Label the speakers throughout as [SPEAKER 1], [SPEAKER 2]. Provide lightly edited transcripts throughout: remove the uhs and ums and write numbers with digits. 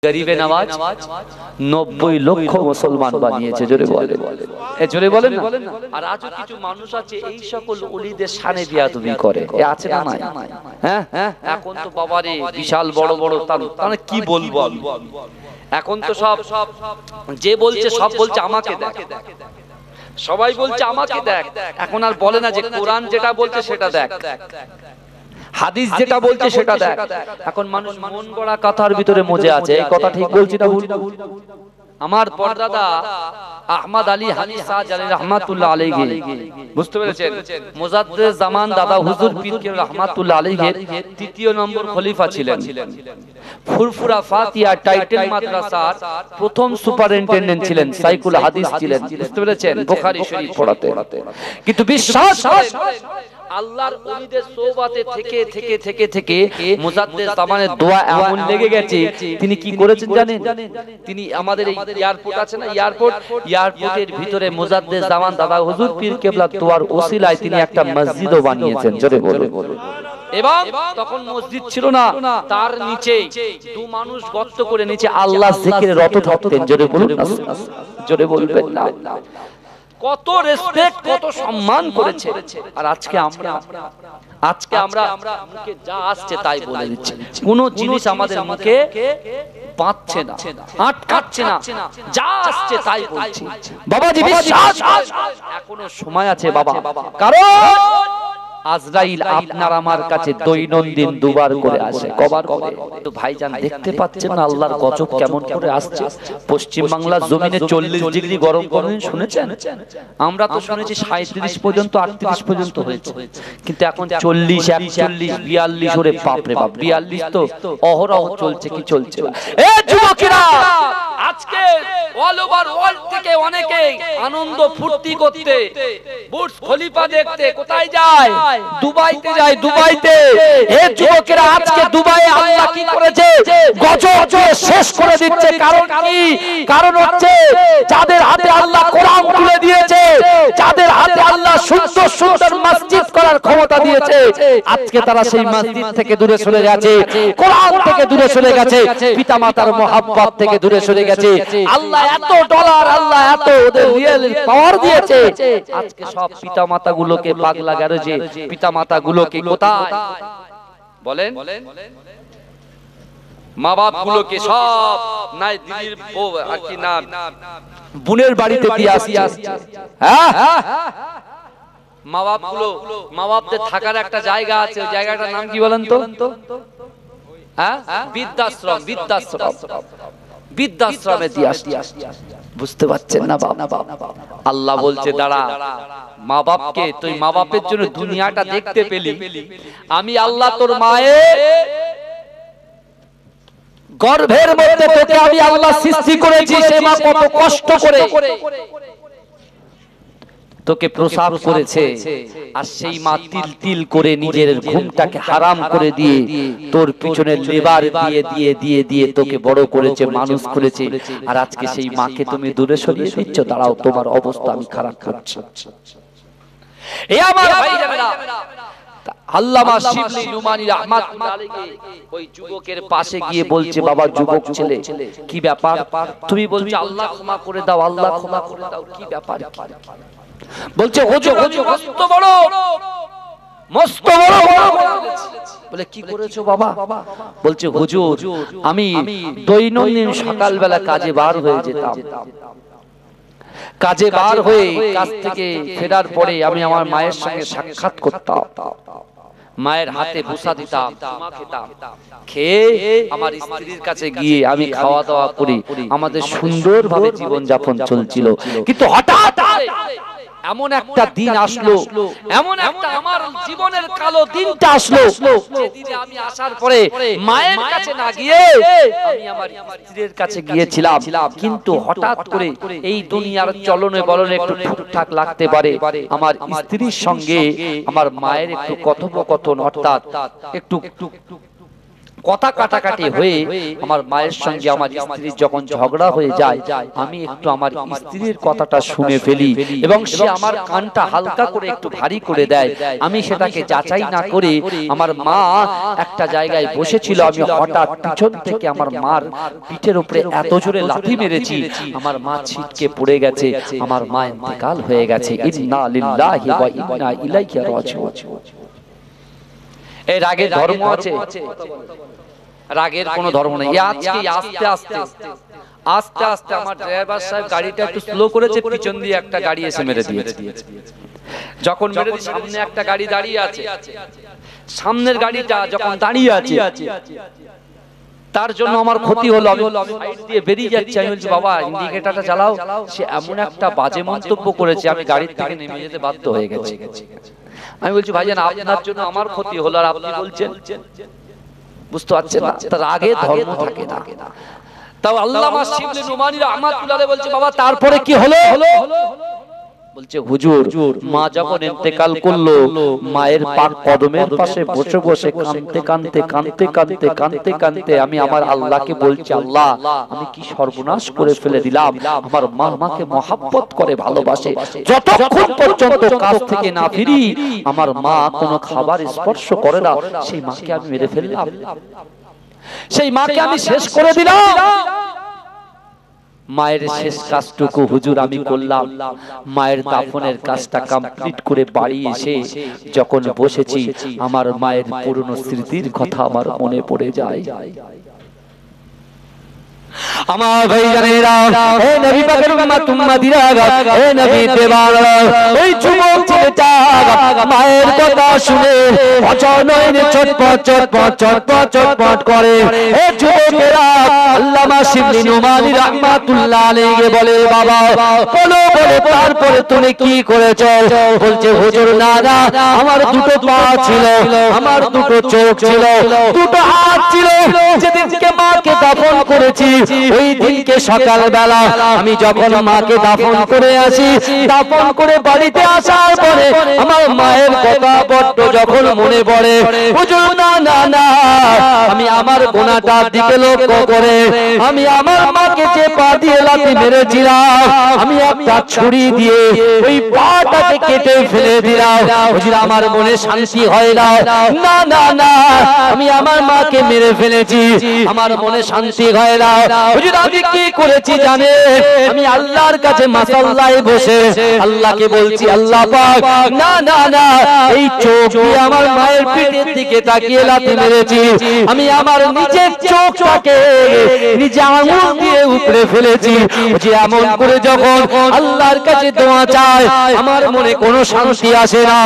[SPEAKER 1] গরিবে নওয়াজ 90 লক্ষ মুসলমান বানিয়েছে। জোরে বলেন, জোরে বলেন না। আর আজও কিছু মানুষ আছে এই সকল ওলিদের শানে বিয়াদবি করে, এ আছে না নাই? হ্যাঁ, এখন তো বাবারে বিশাল বড় বড়, তাহলে কি বলবো আমি। এখন তো সব যে বলছে সব বলছে আমাকে দেখ, সবাই বলছে আমাকে দেখ। এখন আর বলে না যে কোরআন যেটা বলছে সেটা দেখ, হাদিস যেটা বলছে সেটা দেখ। এখন মানুষ মন গড়া কথার ভিতরে মজে আছে। এই কথা ঠিক বলছি না ভুল? আমার পরদাদা আহমদ আলী হানি শাহ জালি রহমাতুল্লাহ আলাইহি, বুঝতে পেরেছেন, মুজাদ্দিদ জামান দাদা হুজুর পীর কেবলা রহমাতুল্লাহ আলাইহি তৃতীয় নম্বর খলিফা ছিলেন। ফুরফুরা ফাতিহা টাইটেল মাদ্রাসার প্রথম সুপারিনটেন্ডেন্ট ছিলেন, সাইকুল হাদিস ছিলেন, বুঝতে পেরেছেন, বুখারী শরীফ পড়াতে। কিন্তু বিশ্বাস করেন আল্লাহর ওলিদের সোহবতে থেকে থেকে থেকে থেকে মুজাদ্দিদ জামানের দোয়া এমন লেগে গেছে, তিনি কি করেছেন জানেন? তিনি আমাদের এই এয়ারপোর্ট আছে না, এয়ারপোর্টের ভিতরে মুজাদ্দিদ জামান দাদা হুজুর পীর কেবলা দোয়ার ওসিলায় তিনি একটা মসজিদও বানিয়েছেন। জোরে বলুন। এবং তখন মসজিদ ছিল না, তার নিচে দু মানুষ গর্ত করে নিচে আল্লাহ জিকিরে রত থাকতেন। জোরে বলুন, জোরে বলবেন না। কত রেসপেক্ট, কত সম্মান করেছে। আর আজকে আমরা মুখে যা আসছে তাই বলে দিচ্ছি, কোন জিনিস আমাদের মুখে পাচ্ছে না, আটকাচ্ছে না, যা আসছে তাই বলছি। বাবাজি বিশ্বাস, এখনো সময় আছে বাবা, কারণ আজরাইল আপনার আমার কাছে দৈনন্দিন দুবার করে আসে। কবার করে? তো ভাইজান দেখতে পাচ্ছেন না আল্লাহর গজব কেমন করে আসছে। পশ্চিম বাংলার জমিনে 40 ডিগ্রি গরম কোনদিন শুনেছেন? আমরা তো শুনেছি 37 পর্যন্ত, 38 পর্যন্ত হয়েছে, কিন্তু এখন 40, 41, 42 ওরে বাপ রে বাপ, 42 তো অহরহ চলছে। কি চলছে? এ যুবকেরা, আজকে অল ওভার ওয়ার্ল্ড থেকে অনেকে আনন্দ ফুর্তি করতে বুর্জ খলিফা দেখতে কোথায় যায়? দুবাইতে যায়। দুবাইতে হে যুবকেরা, আজকে দুবাইয়ে আল্লাহ কি করেছে? গজব দিয়ে শেষ করে দিচ্ছে। কারণ কি? কারণ হচ্ছে যাদের হাতে আল্লাহ কোরআন তুলে দিয়েছে, যাদের হাতে আল্লাহ সুন্দর সুন্দর মসজিদ করার ক্ষমতা দিয়েছে, আজকে তারা সেই মসজিদ থেকে দূরে সরে গেছে, কোরআন থেকে দূরে সরে গেছে, পিতামাতার মহব্বত থেকে দূরে সরে গেছে। আল্লাহ এত ডলার, আল্লাহ এত ওদের রিয়েল পাওয়ার দিয়েছে, আজকে সব পিতামাতা গুলোকে পাগলা গ্যারেজে, পিতামাতা গুলোকে কোথায় বলেন, মা বাপ গুলোকে সব নাই দিদির বউ আর কি না বোনের বাড়িতে দিয়ে আসছে। হ্যাঁ, মা বাপ গুলো, মা বাপদের থাকার একটা জায়গা আছে, ওই জায়গাটার নাম কি বলেন তো? হ্যাঁ, বৃদ্ধাশ্রম। বৃদ্ধাশ্রমে দিয়ে আসছে। বুঝতে পারছেন না বাবা? আল্লাহ বলছে দাঁড়া, মা বাপকে, তুই মা বাপের জন্য দুনিয়াটা দেখতে পেলি, আমি আল্লাহ তোর মায়ের গর্ভের মধ্যে তোকে আমি আল্লাহ সৃষ্টি করেছি, সে মা কত কষ্ট করে তোকে প্রসাব করেছে, আর সেই মা তিল তিল করে নিজের ঘুমটাকে হারাম করে দিয়ে তোর পিছনে লেবার দিয়ে দিয়ে দিয়ে দিয়ে তোকে বড় করেছে, মানুষ করেছে, আর আজকে সেই মাকে তুমি দূরে সরিয়ে দিচ্ছ। দাঁড়াও, তোমার অবস্থা আমি খারাপ করছি। এ আমার ভাইরা, আল্লামা শিবলি নুমানী রাহমাতুল্লাহ আলাইহি ওই যুবকের পাশে গিয়ে বলছে, বাবা যুবক ছেলে, কি ব্যাপার? তুমি বলছো আল্লাহ ক্ষমা করে দাও, আল্লাহ ক্ষমা করে দাও, কি ব্যাপার? বলছে হুজুর মস্ত বড় বলে, কি করেছো বাবা? বলছে হুজুর, আমি দৈনন্দিন সকালবেলা কাজে বার হয়ে যেতাম, কাজে বার হয়ে কাজ থেকে ফেরার পরে আমি আমার মায়ের সঙ্গে সাক্ষাৎ করতাম, মায়ের হাতে বুসা দিতাম, খেতাম, খেয়ে আমার স্ত্রীর কাছে গিয়ে আমি খাওয়া দাওয়া করি, আমাদের সুন্দরভাবে জীবন যাপন চলছিল। কিন্তু হঠাৎ এমন একটা দিন আসলো, এমন একটা আমার জীবনের কালো দিনটা আসলো, যেদিনে আমি আসার পরে মায়ের কাছে না গিয়ে আমি আমার স্ত্রীর কাছে গিয়েছিলাম। কিন্তু হঠাৎ করে এই দুনিয়ার চলনে বলনে একটু ঠিকঠাক লাগতে পারে, আমার স্ত্রীর সঙ্গে আমার মায়ের একটু কথোপকথন, অর্থাৎ একটু কথা কাটাকাটি হয়ে আমার মায়ের সঙ্গে আমার স্ত্রীর যখন ঝগড়া হয়ে যায়, আমি একটু আমার স্ত্রীর কথাটা শুনে ফেলি এবং সে আমার কানটা হালকা করে একটু ভারী করে দেয়। আমি সেটাকে যাচাই না করে আমার মা একটা জায়গায় বসেছিল, আমি হঠাৎ পিছন থেকে আমার মার পিঠের উপরে এত জোরে লাথি মেরেছি, আমার মা ছিটকে পড়ে গেছে, আমার মা ইন্তেকাল হয়ে গেছে। ইন্না লিল্লাহি ওয়া ইন্না ইলাইহি রাজিউন। এই রাগের ধর্ম আছে? রাগের কোনো ধর্ম নেই। আজকে আস্তে আস্তে আস্তে আস্তে আমার ড্রাইভার সাহেব গাড়িটা একটু স্লো করেছে, পিছন দিয়ে একটা গাড়ি এসে মেরে দিয়েছে। যখন মেরে দিয়ে সামনে একটা গাড়ি দাঁড়িয়ে আছে, সামনের গাড়িটা যখন দাঁড়িয়ে আছে তার জন্য আমার ক্ষতি হলো, আমি সাইড দিয়ে বেরিয়ে যাচ্ছি, আমি বলছি বাবা ইন্ডিকেটরটা চালাও। সে এমন একটা বাজে মন্তব্য করেছে, আমি গাড়ির থেকে নেমে যেতে বাধ্য হয়ে গেছি। আমি বলছি ভাইজান আপনার জন্য আমার ক্ষতি হলো আর আপনি বলছেন, বুঝতে পারছেন না? তার আগে ধর্ম থাকে না। তাও আল্লামা শিবলি নুমানী রাহমাতুল্লাহ আলাইহি বলছে বাবা তারপরে কি হলো? বলছে হুজুর মা যখন ইন্তেকাল করলো, মায়ের পাক কদমের পাশে বসে বসে কাঁদতে কাঁদতে কাঁদতে কাঁদতে কাঁদতে কাঁদতে আমি আমার আল্লাহকে বলছি, আল্লাহ আমি কি সর্বনাশ করে ফেলে দিলাম। আমার মা আমাকে মহব্বত করে ভালোবাসে, যতক্ষণ পর্যন্ত কাজ থেকে না ফিরি আমার মা কোনো খাবার স্পর্শ করে না, সেই মাকে আমি মেরে ফেললাম, সেই মাকে আমি শেষ করে দিলাম। মায়ের শেষ কাজটুকু হুজুর আমি করলাম। মায়ের দাফনের কাজটা কমপ্লিট করে বাড়ি এসে যখন বসেছি, আমার মায়ের পুরনো স্মৃতির কথা আমার মনে পড়ে যায়। আমার ভাইজানেরা, হে নবী পাকের উম্মত উম্মতিরা, হে নবী দেওয়ানা, ওই যুবক ছেলেটা মায়ের কথা শুনে অচনয়ন চটপট চটপট চটপট চটপট করে। হে যুবকেরা, আল্লামা শিবলি নুমানী রাহমাতুল্লাহ আলাইহি বলে বাবা বলো বলো তারপরে তুমি কি করেছো? বলছে হুজুর না না, আমার দুটো পা ছিল, আমার দুটো চোখ ছিল, দুটো হাত ছিল, যেদিনকে মাকে দাফন করেছি ওই দিনকে সকাল বেলা আমি যখন মাকে দাফন করে আসি, দাফন করে বাড়িতে আসার পরে আমার মায়ের কথা বড্ড যখন মনে পড়ে, হুজুর না না না, আমি আমার গুনাহটার দিকে লক্ষ্য করে আমি আমার মাকে যে পা দিয়ে লাথি মেরেছিলাম, আমি একটা ছুরি দিয়ে ওই পাটাকে কেটে ফেলে দিলাম। হুজুর আমার মনে শান্তি হয় না, না না না, আমি আমার মাকে মেরে ফেলেছি, আমার মনে শান্তি হয় না। হুজুর আমি কি করেছি জানে? আমি আল্লাহর কাছে মাসাল্লায় বসে আল্লাহকে বলছি, আল্লাহ পাক না না না, এই চোখ দিয়ে আমার মায়ের পিঠের দিকে তাকিয়ে লাথি মেরেছি, আমি আমার নিজের চোখটাকে নিজে আঙুল দিয়ে উপড়ে ফেলেছি। যে এমন করে যখন আল্লাহর কাছে দোয়া চাই আমার মনে কোনো শান্তি আসে না।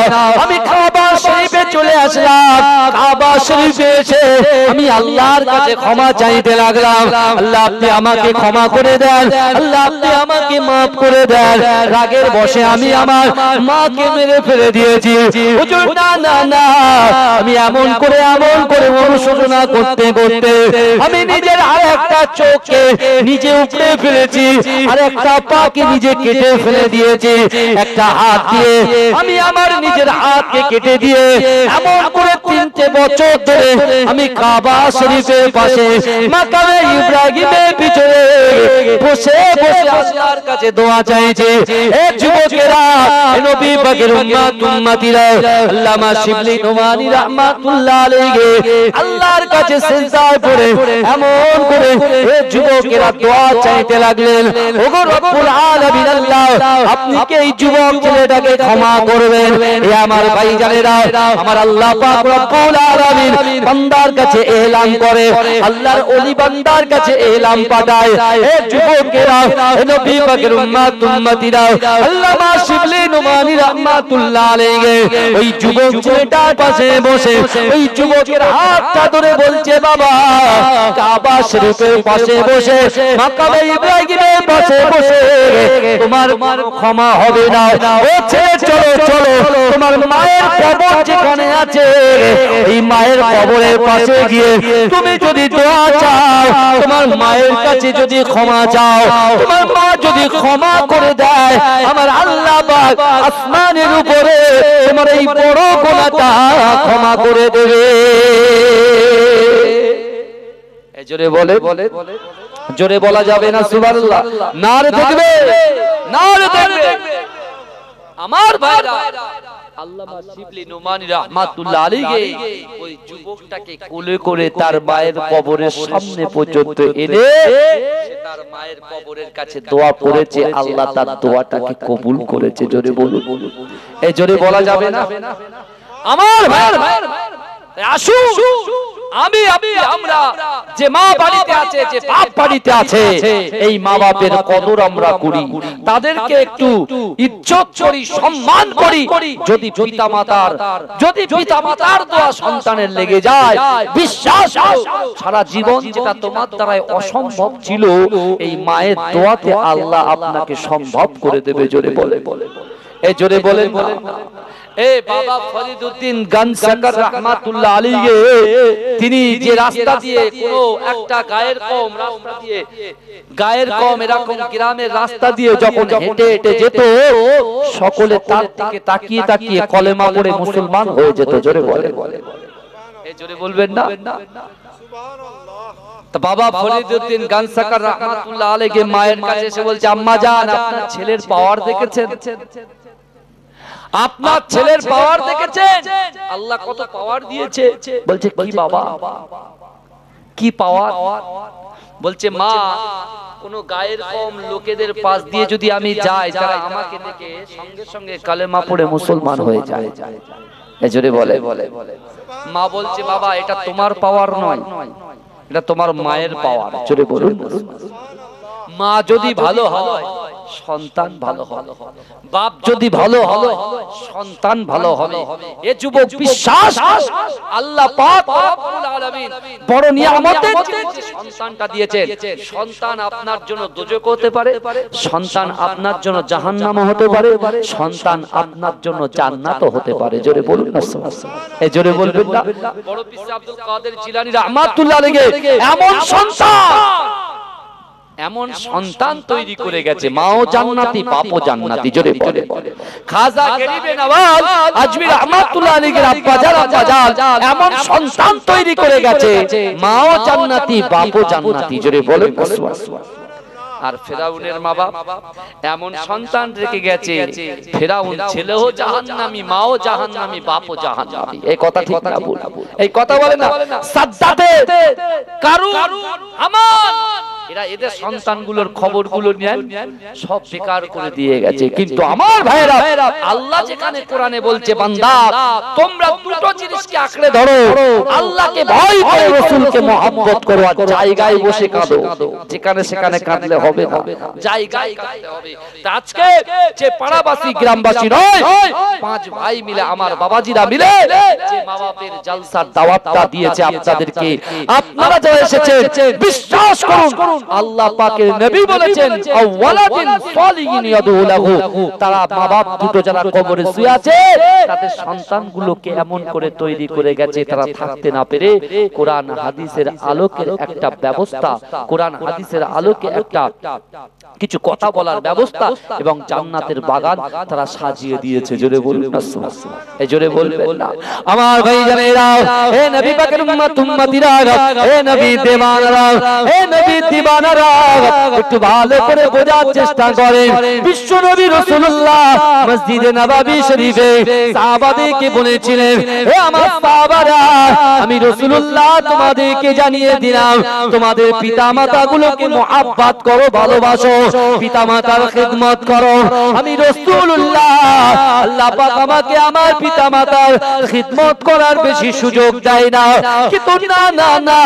[SPEAKER 1] আমি কাবা শরীফে চলে আসলাম, কাবা শরীফে এসে আমি আল্লাহর কাছে ক্ষমা চাইতে লাগলাম, আল্লাহ আপনি আমাকে ক্ষমা করে দেন, আল্লাহ আপনি আমাকে মাফ করে দেন। রাগের বশে আমি আমার মাকে মেরে ফেলে দিয়েছি। হুজুর না না না, আমি এমন করে অনুশোচনা করতে করতে আমি নিজের আর একটা চোখকে নিজে উপড়ে ফেলেছি, আর একটা পাকে নিজে কেটে ফেলে দিয়েছি। একটা হাত দিয়ে আমি আমার নিজের হাতকে কেটে দিয়ে এমন করে 3 বছর ধরে আমি কাবা শরীফের পাশে মাকামে ইব্রাহিমের পিছনে বসে বসে আল্লাহর কাছে দোয়া চাইছে। এ যুবকেরা, নবী পাকের উম্মত উম্মতিরা, আল্লামা শিবলি নুমানী রাহমাতুল্লাহ আলাইহি আল্লাহর কাছে সিজদায় পড়ে এমন করে এ যুবকেরা দোয়া চাইতে লাগলেন, ওগো রব্বুল আলামিন আল্লাহ আপনি কি এই যুবক ছেলেটাকে ক্ষমা করবেন? এ আমার ভাইজানেরা, আমার আল্লাহ পাক রব্বুল আলামিন বান্দার কাছে এলান করে, আল্লাহর ওলি বান্দার কাছে এলান পাঠায়। এ যুবকেরা, নবী পাকের উম্মত উম্মতিরা, আল্লামা শিবলি নুমানী রাহমাতুল্লাহ আলাইহি ওই যুবক ছেলেটার পাশে বসে ওই যুবকের হাতটা ধরে বলছে, বাবা কাবা শরীফের পাশে বসে মাকামে ইব্রাহিমের পাশে বসে তোমার ক্ষমা হবে না। ও ছেলে চলো চলো, তোমার মায়ের কবর যেখানে আছে এই মায়ের কবরের পাশে গিয়ে তুমি যদি দোয়া চাও তোমার মায়ের কাছে কাছে যদি ক্ষমা চাও, তোমার মা যদি ক্ষমা করে দেয়, আমার আল্লাহ পাক আসমানের উপরে তোমার এই বড় গুনাহটা ক্ষমা করে দেবে। জোরে বলে, জোরে বলা যাবে না সুবহানাল্লাহ? নারে দেখবে, নারে দেখবে। আমার ভাইরা, আল্লামা শিবলি নোমানী রাহমাতুল্লাহ আলাইহি ওই যুবকটাকে কোলে করে তার মায়ের কবরের সামনে পর্যন্ত এনে সে তার মায়ের কবরের কাছে দোয়া করেছে, আল্লাহ তার দোয়াটাকে কবুল করেছে। জোরে বলুন, এই জোরে বলা যাবে না? আমার ভাইরা, আসুন আমরা যে মা বাড়িতে আছে, যে বাপ বাড়িতে আছে, এই মা বাপের কদর আমরা করি, তাদেরকে একটু ইজ্জত করি, সম্মান করি। যদি পিতামাতার দোয়া সন্তানের লেগে যায়, বিশ্বাস সারা জীবন যেটা তোমার দ্বারাই অসম্ভব ছিল, এই মায়ের দোয়াতে আল্লাহ আপনাকে সম্ভব করে দেবে। জোরে বলে, এই জোরে বলেন না? এ বাবা ফরিদউদ্দিন গানসাকার রাহমাতুল্লাহ আলাইহি তিনি যে রাস্তা দিয়ে কোন একটা গায়ের কম এরকম গ্রামের রাস্তা দিয়ে যখন হেঁটে হেঁটে যেত, সকলে তার দিকে তাকিয়ে তাকিয়ে কলেমা পড়ে মুসলমান হয়ে যেত। জোরে বলে, এই জোরে বলবেন না? তো বাবা ফরিদউদ্দিন গানসাকার রাহমাতুল্লাহ আলাইহি মায়ের কাছে এসে বলছে, আম্মা জান, আপনার ছেলের পাওয়ার দেখেছেন? আপনার ছেলের পাওয়ার দেখেছেন? আল্লাহ কত পাওয়ার দিয়েছে। বলছে কি বাবা, কি পাওয়ার? বলছে মা, কোন গায়ের কম লোকেদের পাশ দিয়ে যদি আমি যাই, তারা আমাকে দেখে সঙ্গে সঙ্গে কালেমা পড়ে মুসলমান হয়ে যায়। এজরে বলে, মা বলছে বাবা, এটা তোমার পাওয়ার নয়, এটা তোমার মায়ের পাওয়ার। জোরে বলুন। মা যদি ভালো হয়, সন্তান ভালো হবে। বাপ যদি ভালো হয়, সন্তান ভালো হবে। এ যুবক বিশ্বাস, আল্লাহ পাক রব্বুল আলামিন বড় নিয়ামতের যে সন্তানটা দিয়েছেন, সন্তান আপনার জন্য দোজখ হতে পারে, সন্তান আপনার জন্য জাহান্নামও হতে পারে, সন্তান আপনার জন্য জান্নাতও হতে পারে। জোরে বলুন না? এই জোরে বলবেন না? বড় পীর আব্দুল কাদের জিলানী রাহমাতুল্লাহ আলাইহি এমন সন্তান তৈরি করে গেছে, মাও জান্নাতি বাপও জান্নাতি। জোরে বলে, খাজা গরিবে নওয়াজ আজমি রাহমাতুল্লাহ আলাইহির আব্বা জান এমন সন্তান তৈরি করে গেছে, মাও জান্নাতি বাপও জান্নাতি। জোরে বলে। আর ফেরাউনের মা বাপ এমন সন্তান রেখে গেছে, ফেরাউন ছেলেও জাহান্নামী, মাও জাহান্নামী, বাপও জাহান্নামী। এই কথা ঠিক না ভুল? এই কথা বলে না? সাদ্দাতে, কারুন, হামান, এরা এদের সন্তানগুলোর খবরগুলো নেন, সব বেকার করে দিয়ে গেছে। কিন্তু আমার ভাইরা, আল্লাহ যেখানে কোরআনে বলছে, বান্দা তোমরা দুটো জিনিসকে আঁকড়ে ধরো, আল্লাহকে ভয় করে, রাসূলকে মহব্বত করো, আর জায়গায় বসে কাঁদো। যেখানে সেখানে কাঁদলে হবে না, জায়গায় কাঁদতে হবে। আজকে যে পাড়াবাসী গ্রামবাসী নয়, পাঁচ ভাই মিলে, আমার বাবাজিরা মিলে যে মা বাপের জালসার দাওয়াতটা দিয়েছে আপনাদেরকে, আপনারা যারা এসেছেন, বিশ্বাস করুন আল্লাহ পাকের নবী বলেছেন, আওয়ালাদিন সালিহিন ইয়াদউ লাহু, তারা মা বাপ দুটো যারা কবরে শুয়ে আছে, তাদের সন্তানগুলোকে এমন করে তৈরি করে গেছে, তারা থাকতে না পেরে কোরআন হাদিসের আলোকের একটা ব্যবস্থা, কোরআন হাদিসের আলোকে একটা কিছু কথা বলার ব্যবস্থা এবং জান্নাতের বাগান তারা সাজিয়ে দিয়েছে। জোরে বলুন না? এই জোরে বলবেন না? আমার ভাই জানেরা, হে নবী পাকের উম্মত উম্মতিরা, হে নবী দেওয়ানারা, হে নবী দিওয়ানারা, একটু ভালো করে বোঝার চেষ্টা করেন। বিশ্ব নবী রাসূলুল্লাহ মসজিদে নববী শরীফে সাহাবাদেরকে বলেছিলেন, হে আমার সাহাবারা, আমি রাসূলুল্লাহ তোমাদেরকে জানিয়ে দিলাম, তোমাদের পিতামাতাগুলোকে মহব্বত করো, ভালোবাসো, পিতামাতার খিদমত করো। আমি রাসূলুল্লাহ, আল্লাহ পাক আমাকে আমার পিতামাতার খিদমত করার বেশি সুযোগ দেয় না। কিন্তু না না না,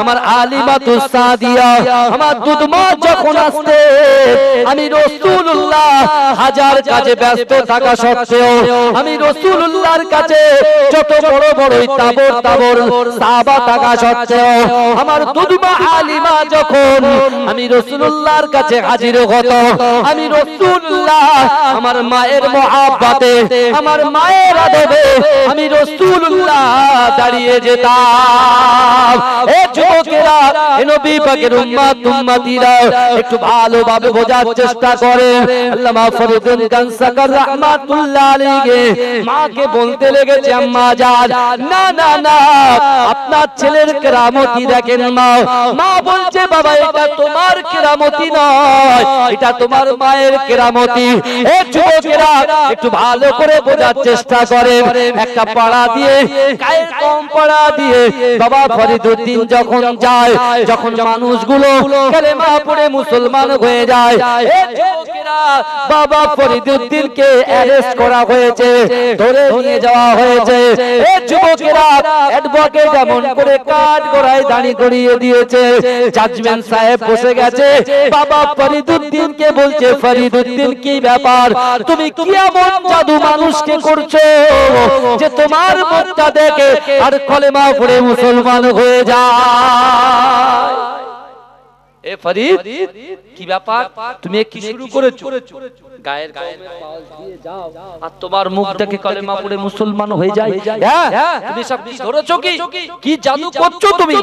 [SPEAKER 1] আমার আলিমাতুস সাদিয়া, আমার দুধমা যখন আসতে, আমি রাসূলুল্লাহ হাজার কাজে ব্যস্ত থাকা সত্ত্বেও, আমি রাসূলুল্লাহর কাছে যত বড় বড়ই তাবর তাবর সাহাবা থাকা সত্ত্বেও, আমার দুধমা আলিমা যখন আমি রাসূলুল্লাহর কাছে হাজির হতো, আমি রাসূলুল্লাহ আমার মায়ের মহব্বতে, আমার মায়ের আদবে আমি রাসূলুল্লাহ দাঁড়িয়ে যেতাম। এ যুবকেরা, এ নবী পাকের উম্মত উম্মত উম্মতিরা একটু ভালোভাবে বোঝার চেষ্টা করে। আল্লামা ফরিদুল গানসাকার রাহমাতুল্লাহ আলাইহি মাকে বলতে লেগেছে, আম্মা জান, না না না, আপনার ছেলের কেরামতি দেখেন মা। মা বলছে, বাবা এটা তোমার কেরামতি নয়, এটা তোমার মায়ের কেরামতি। এ যুবকেরা একটু ভালো করে বোঝার চেষ্টা করেন। একটা পাড়া দিয়ে, গায়ের কম পাড়া দিয়ে বাবা ফরিদউদ্দিন যখন যায়, যখন মানুষগুলো কালেমা পড়ে মুসলমান হয়ে যায়, এ যুবকেরা বাবা ফরিদউদ্দিনকে অ্যারেস্ট করা হয়েছে, ধরে নিয়ে যাওয়া হয়েছে। এ যুবকেরা অ্যাডভোকেট এমন করে কাঠ গড়ায় দাঁড়ি করিয়ে দিয়েছে। জাজমেন্ট সাহেব বসে গেছে, বাবা ফরিদউদ্দিনকে বলছে, ফরিদউদ্দিন কি ব্যাপার, তুমি কি এমন জাদু মানুষকে করছো যে তোমার মুখটা দেখে আর কলেমা পড়ে মুসলমান হয়ে যায়? এ ফরিদ, কি ব্যাপার, তুমি কি শুরু করেছো? গায়ের পাশ দিয়ে যাও আর তোমার মুখ দেখে কলেমা পড়ে মুসলমান হয়ে যায়? হ্যাঁ, তুমি সব কি ধরেছো? কি জাদু করছো তুমি?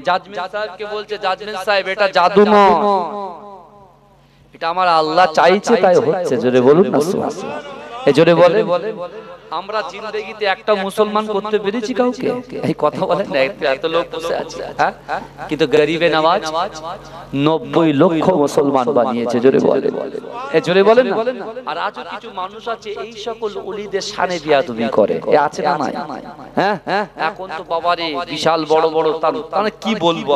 [SPEAKER 1] জাজমেন্ট সাহেবকে বলছে, জাজমেন্ট সাহেব এটা জাদু নয়, এটা আমার আল্লাহ চাইছে তাই হচ্ছে। জোরে বলুন না সুবহানাল্লাহ। এই জোরে বলে, আমরা জিন্দেগিতে একটা মুসলমান করতে পেরেছি কাউকে? এই কথা বলেন না, এত লোক বসে আছে, হ্যাঁ, কিন্তু গরিবে নওয়াজ 90 লক্ষ মুসলমান বানিয়েছে। জোরে বলে, এই জোরে বলেন না। আর আজও কিছু মানুষ আছে এই সকল ওলিদের শানে বিয়াদবি করে, এ আছে না নাই? হ্যাঁ, এখন তো বাবারে বিশাল বড় বড়, তার কি বলবো,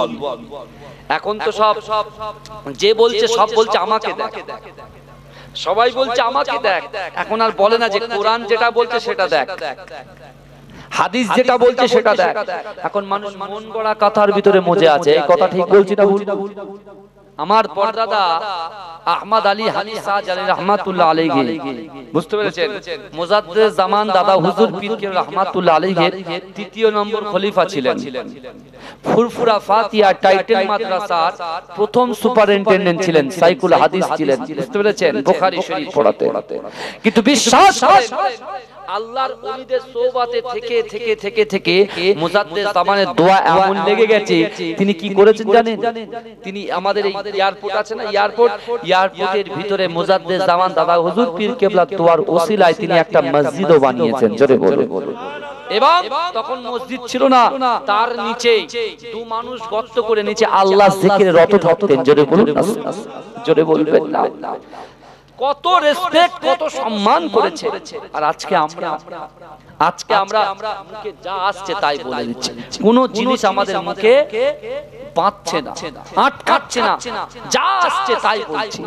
[SPEAKER 1] এখন তো সব যে বলছে সব বলছে আমাকে দেখ, সবাই বলছে আমাকে দেখ। এখন আর বলে না যে কোরআন যেটা বলছে সেটা দেখ, হাদিস যেটা বলছে সেটা দেখ। এখন মানুষ মন গড়া কথার ভিতরে মজে আছে। এই কথা ঠিক বলছি না ভুল? আমার পরদাদা আহমদ আলী হানি শাহজালালী রাহমাতুল্লাহ আলাইহি, বুঝতে পেরেছেন, মুজাদ্দিদ জামান দাদা হুজুর পীর কেবলা রাহমাতুল্লাহ আলাইহি তৃতীয় নম্বর খলিফা ছিলেন। ফুরফুরা ফাতিহা টাইটেল মাদ্রাসার প্রথম সুপারিনটেন্ডেন্ট ছিলেন, সাইকুল হাদিস ছিলেন, বুঝতে পেরেছেন, বুখারী শরীফ পড়াতে। কিন্তু বিশ্বাস করেন, আল্লাহর ওলিদের সোহবতে থেকে থেকে থেকে থেকে মুজাদ্দিদ জামানের দোয়া এমন লেগে গেছে, তিনি কি করেছেন জানেন? তিনি আমাদের এই এয়ারপোর্ট আছে না, এয়ারপোর্টের ভিতরে মুজাদ্দিদ জামান দাদা হুজুর পীর কেবলা দোয়ার ওসিলায় তিনি একটা মসজিদও বানিয়েছেন। জোরে বলে। এবং তখন মসজিদ ছিল না, তার নিচে দু মানুষ গর্ত করে নিচে আল্লাহ জিকিরে রত থাকতেন। জোরে বলুন না, জোরে বলবেন না। কত রেসপেক্ট, কত সম্মান করেছে। আর আজকে আমরা মুখে যা আসছে তাই বলে দিচ্ছি, কোন জিনিস আমাদের মুখে বাঁধছে না, আটকাচ্ছে না, যা আসছে তাই বলছি।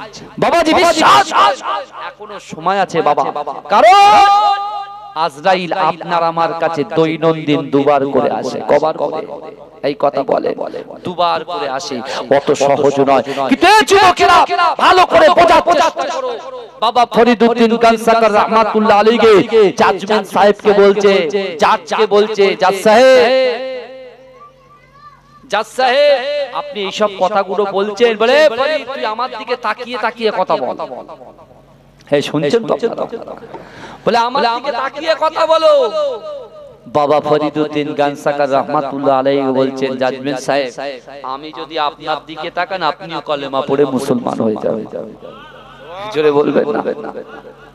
[SPEAKER 1] বাবাজি বিশ্বাস, এখনো সময় আছে বাবা, কারণ আজরাইল আপনার আমার কাছে দৈনন্দিন দুবার করে আসে। কবার করে? এই কথা বলে, দুবার করে আসে, অত সহজ নয়। কিন্তু যুবকেরা ভালো করে বোঝার চেষ্টা করো। বাবা ফরিদউদ্দিন গানসাকার রাহমাতুল্লাহ আলাইহি জাজমেন্ট সাহেবকে বলছে, জাজকে বলছে, জাজ সাহেব আপনি এই সব কথাগুলো বলছেন, বলে ফরিদ তুই আমার দিকে তাকিয়ে তাকিয়ে কথা বল। হ্যাঁ শুনছেন তো আপনারা? বলে আমার দিকে তাকিয়ে কথা বলো। বাবা ফরিদউদ্দিন গানসাকার রাহমাতুল্লাহ আলাইহি বলছেন, জাজমেন্ট সাহেব আমি যদি আপনার দিকে তাকান আপনিও কলেমা পড়ে মুসলমান হয়ে যাবেন। জোরে বলবেন না।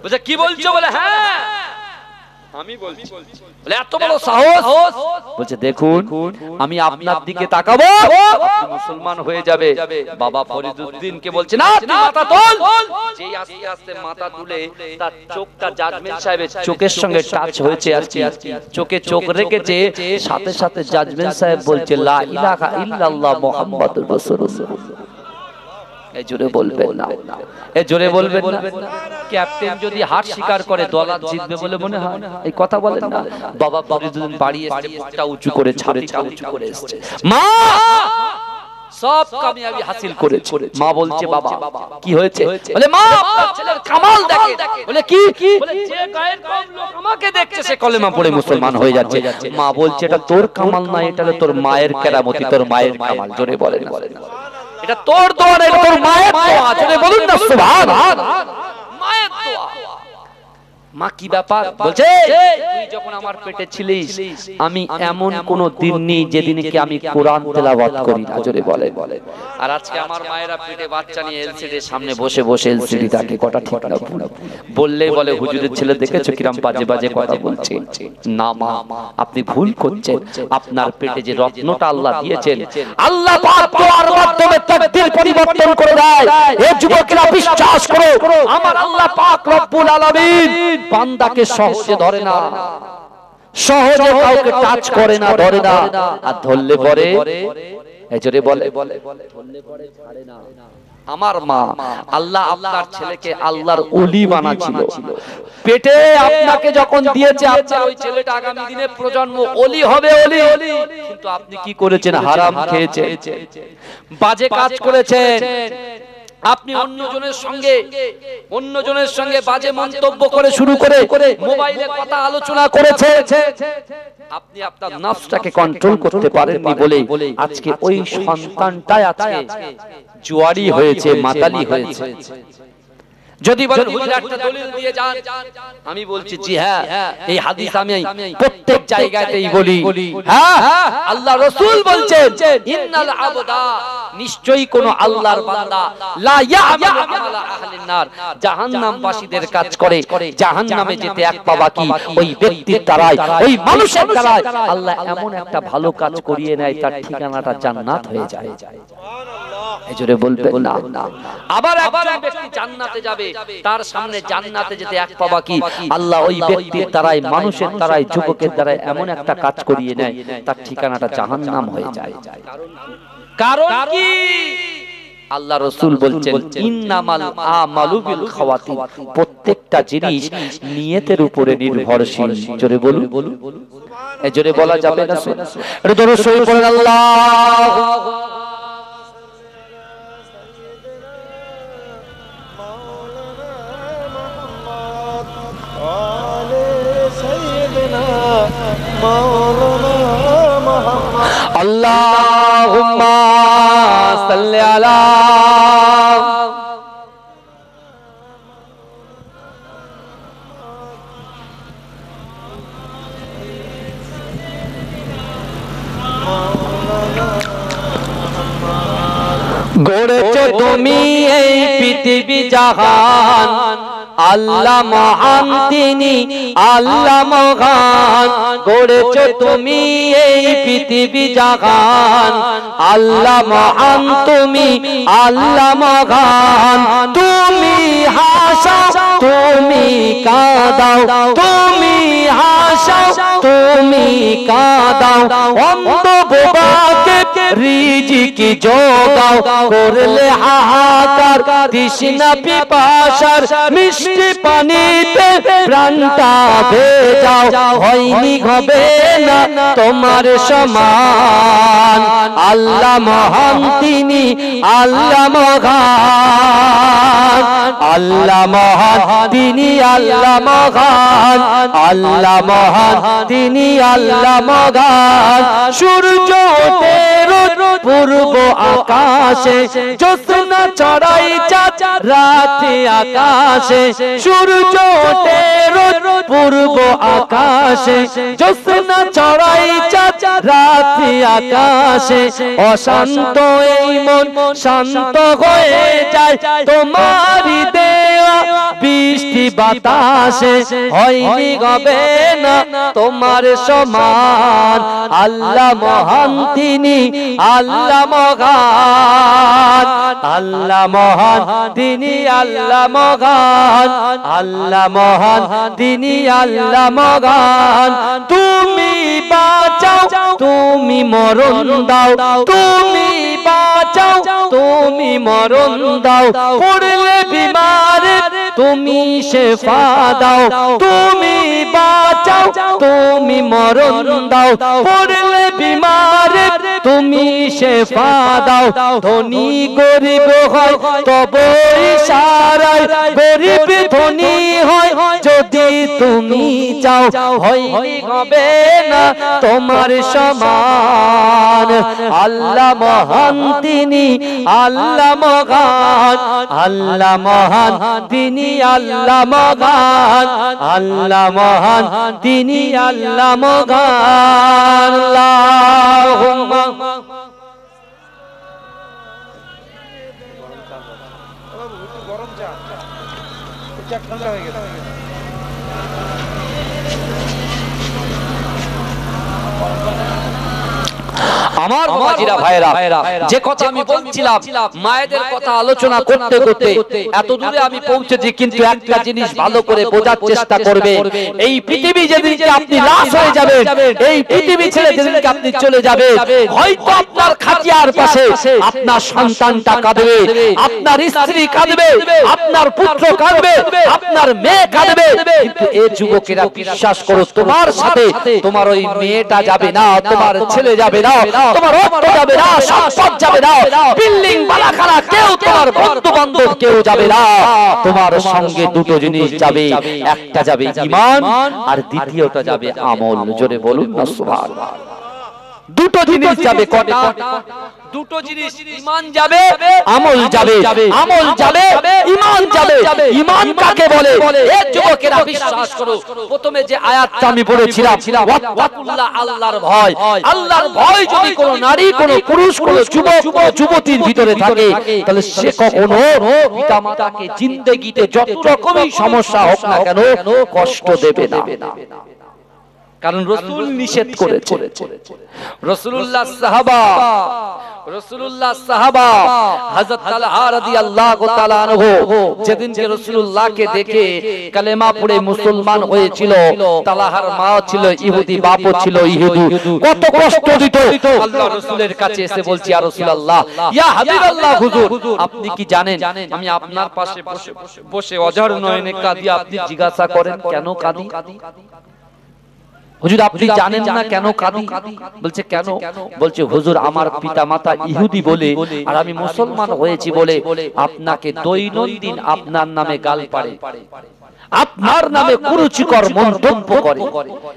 [SPEAKER 1] বুঝে কি বলছো? বলে হ্যাঁ আমি বলছি। বলে এত বড় সাহস? বলছে দেখুন আমি আপনার দিকে তাকাবো মুসলমান হয়ে যাবে। বাবা ফরিদউদ্দিনকে বলছে না তুই মাথা তোল। যেই আস্তে আস্তে মাথা তুলে তার চোখটা জাজমেন্ট সাহেবের চোখের সঙ্গে টাচ হয়েছে, আর কি চোখে চোখ রেখেছে, সাথে সাথে জাজমেন্ট সাহেব বলছে লা ইলাহা ইল্লাল্লাহ মুহাম্মাদুর রাসূলুল্লাহ। এই জোরে বলবেন না, এই জোরে বলবেন না। ক্যাপ্টেন যদি হার স্বীকার করে দলাত জিতবে বলে মনে হয়? এই কথা বলেন না। বাবা ফরিদউদ্দিন বাড়ি এসে মুখটা উঁচু করে, ছাতিটা উঁচু করে এসেছে। মা সব কামিয়াবি হাসিল করেছে। মা বলছে বাবা কি হয়েছে? বলে মা আপনার ছেলের কামাল দেখে। বলে কি? বলে যে গায়ের কম লোক আমাকে দেখছে সে কলেমা পড়ে মুসলমান হয়ে যাচ্ছে। মা বলছে এটা তোর কামাল না, এটা হলো তোর মায়ের কেরামতি, তোর মায়ের কামাল। জোরে বলেন না, এটা তোর দোয়া না, এটা তোর মায়ের দোয়া। জোরে বলুন না সুবহানাল্লাহ। মায়ের দোয়া, মা কি ব্যাপার? বলছে তুই যখন আমার পেটে ছিলিস আমি এমন কোন দিন নেই যেদিন কি আমি কোরআন তেলাওয়াত করি না। জোরে বলে। আর আজকে আমার মায়েরা পেটে বাচ্চা নিয়ে এলসিডির সামনে বসে বসে এলসিডি দেখে। কথা ঠিক না ভুল? বললেই বলে হুজুরের ছেলে দেখেছো কিরম বাজে বাজে কথা বলছে। না মা, আপনি ভুল করছেন। আপনার পেটে যে রত্নটা আল্লাহ দিয়েছেন, আল্লাহ পাক দোয়ার মাধ্যমে তাকদীর পরিবর্তন করে দেয়। এই যুবকেরা বিশ্বাস করো, আমার আল্লাহ পাক রব্বুল আলামিন বান্দাকে সহজে ধরে না, সহজে কাউকে টাচ করে না, ধরে না। আর ধরলে পরে এজরে বলে ধরলে পরে ছাড়ে না। আমার মা আল্লাহ আপনার ছেলেকে আল্লাহর ওলি বানাচ্ছিল। পেটে আপনাকে যখন দিয়েছে আপনার ওই ছেলেটা আগামী দিনে প্রজন্ম ওলি হবে, ওলি। কিন্তু আপনি কি করেছেন? হারাম খেয়েছেন, বাজে কাজ করেছেন। আপনি অন্যজনের সঙ্গে বাজে মন্তব্য করে শুরু করে মোবাইলে কথা আলোচনা করেছেন। আপনি আপনার নফসটাকে কন্ট্রোল করতে পারেননি বলে আজকে ওই সন্তানটাই আজকে জুয়ারি হয়েছে, মাতালি হয়েছে। যদি বলেন হুজুর একটা দলিল দিয়ে যান, আমি বলছি জি হ্যাঁ, এই হাদিস আমি প্রত্যেক জায়গাতেই বলি। হ্যাঁ, আল্লাহ রাসূল বলছেন ইন্নাল আবদা, নিশ্চয়ই কোন আল্লাহর বান্দা লা ইয়ামালু আমালা আহলিন নার, জাহান্নামবাসীদের কাজ করে, জাহান্নামে যেতে এক পা বাকি। ওই ব্যক্তির দ্বারাই, ওই মানুষের দ্বারাই আল্লাহ এমন একটা ভালো কাজ করিয়ে নেয় তার ঠিকানাটা জান্নাত হয়ে যায়। এজরে বলবেন না। আবার একজন ব্যক্তি জান্নাতে যাবে, তার সামনে জান্নাতে যেতে এক পা বাকি। আল্লাহ ওই ব্যক্তির দ্বারাই, মানুষের দ্বারাই, যুবকের দ্বারাই এমন একটা কাজ করিয়ে নেয় তার ঠিকানাটা জাহান্নাম হয়ে যায়। কারণ কি? আল্লাহ রাসূল বলছেন ইন্নামাল আমালু বিল খাওয়াতিন, প্রত্যেকটা জিনিস নিয়তের উপরে নির্ভরশীল। জোরে বলুন, এই জোরে বলা যাবে না? এটা দরুদ শরীফ পড়েন। আল্লাহু আল্লাহুম্মা সাল্লি আলা গড়েছো তুমি এই পৃথিবী জাহান, আল্লাহ মহান তিনি, আল্লাহ মহান। গড়েছো তুমি এই পৃথিবী জাহান, আল্লাহ মহান তুমি, আল্লাহ মহান। তুমি হাসাও, তুমি কাঁদাও, তুমি হাসাও, তুমি কাঁদাও। অন্ধ বোবাকে রিজিকি যোগাও, করলে হাহাকার তৃষ্ণা পিপাসার, মিষ্টি পানিতে প্রাণটা ভেজাও। হয়নি হবে না তোমার সমান, আল্লাহ মহান তিনি, আল্লাহ মহান। আল্লাহ মহান তিনি, আল্লাহ মহান। আল্লাহ মহান তিনি, আল্লাহ মহান। সূর্য ওঠে পূর্ব আকাশে, জ্যোৎস্না ছড়াই চাঁদ রাতে আকাশে। সূর্য ওঠে পূর্ব আকাশে, জ্যোৎস্না ছড়াই চাঁদ রাতে আকাশে। অশান্ত এই মন শান্ত হয়ে যায় তোমারই দেওয়া বৃষ্টি বাতাসে। হয়নি হবে না তোমার সমান, আল্লাহ মহান তিনি, আল্লাহ মহান। আল্লাহ মহান তিনি, আল্লাহ মহান। আল্লাহ মহান তিনি, আল্লাহ মহান। তুমি বাঁচাও, তুমি মরণ দাও, তুমি বাঁচাও, তুমি মরণ দাও। পড়লে বিমার তুমি শেফা দাও, তুমি বাঁচাও, তুমি মরণ দাও। পড়লে বিমার তুমি শেফা দাও। ধনী গরিব হয় তবে ইশারায়, গরিব ধনী হয় যদি তুমি চাও। হয়নি হবে না তোমার সমান, আল্লাহ মহান তিনি, আল্লাহ মহান। আল্লাহ মহান তিনি, তিনি আল্লাহ মহান, আল্লাহ মহান তিনি আল্লাহ মহান। আল্লাহুম্মা
[SPEAKER 2] গরম চা ঠান্ডা হয়ে গেছে।
[SPEAKER 1] আমার বাবাজিরা ভাইরা, যে কথা আমি বলছিলাম মায়েদের কথা আলোচনা করতে করতে এত দূরে আমি পৌঁছেছি, কিন্তু একটা জিনিস ভালো করে বোঝার চেষ্টা করবে, এই পৃথিবী যেদিনকে আপনি লাশ হয়ে যাবেন, এই পৃথিবী ছেড়ে যেদিনকে আপনি চলে যাবেন, হয়তো আপনার খাটিয়ার পাশে আপনার সন্তানটা কাঁদবে, আপনার স্ত্রী কাঁদবে, আপনার পুত্র কাঁদবে, আপনার মেয়ে কাঁদবে, কিন্তু এই যুবকেরা বিশ্বাস করো, তোমার সাথে তোমার ওই মেয়েটা যাবে না, তোমার ছেলে যাবে না, তোমার অর্থ যাবে না, সম্পদ যাবে না, বিল্ডিং বালাখানা কেউ, তোমার বন্ধু বান্ধব কেউ যাবে না, তোমার সঙ্গে দুটো জিনিস যাবে, একটা যাবে ঈমান আর দ্বিতীয়টা যাবে আমল। জোরে বলুন না সুবহানাল্লাহ। দুটো জিনিস যাবে, কটা? দুটো জিনিস, ঈমান যাবে, আমল যাবে, আমল যাবে, ঈমান যাবে। ঈমান কাকে বলে? এই যুবকেরা বিশ্বাস করো, প্রথমে যে আয়াতটা আমি পড়েছিলাম, ওয়াত্তাকুল্লাহ, আল্লাহর ভয়। আল্লাহর ভয় যদি কোনো নারী, কোনো পুরুষ, কোনো যুবক, কোনো যুবতীর ভিতরে থাকে, তাহলে সে কখনো পিতামাতাকে জিন্দেগিতে যত রকমই সমস্যা হোক না কেন কষ্ট দেবে না, কারণ রাসূল নিষেধ করেছে। রাসূলুল্লাহ সাহাবা হযরত তালহা রাদিয়াল্লাহু তাআলা আনহু যেদিনকে রাসূলুল্লাহকে দেখে কালেমা পড়ে মুসলমান হয়েছিল, তালহার মা ছিল ইহুদি, বাপও ছিল ইহুদি, কত কষ্ট দিত। আল্লাহ রাসূলের কাছে এসে বলছি, ইয়া রাসূলুল্লাহ, ইয়া হাবিবাল্লাহ, হুজুর আপনি কি জানেন আমি আপনার পাশে বসে অঝর নয়নে কাঁদি, আপনি জিজ্ঞাসা করেন কেন কাঁদি? হুজুর আপনি জানেন না কেন কাঁদি? বলছে কেন? বলছে হুজুর আমার পিতামাতা ইহুদি বলে আর আমি মুসলমান হয়েছি বলে আপনাকে দৈনন্দিন আপনার নামে গাল পাড়ে, আপনার নামে কুরুচিকর মন্তব্য করে।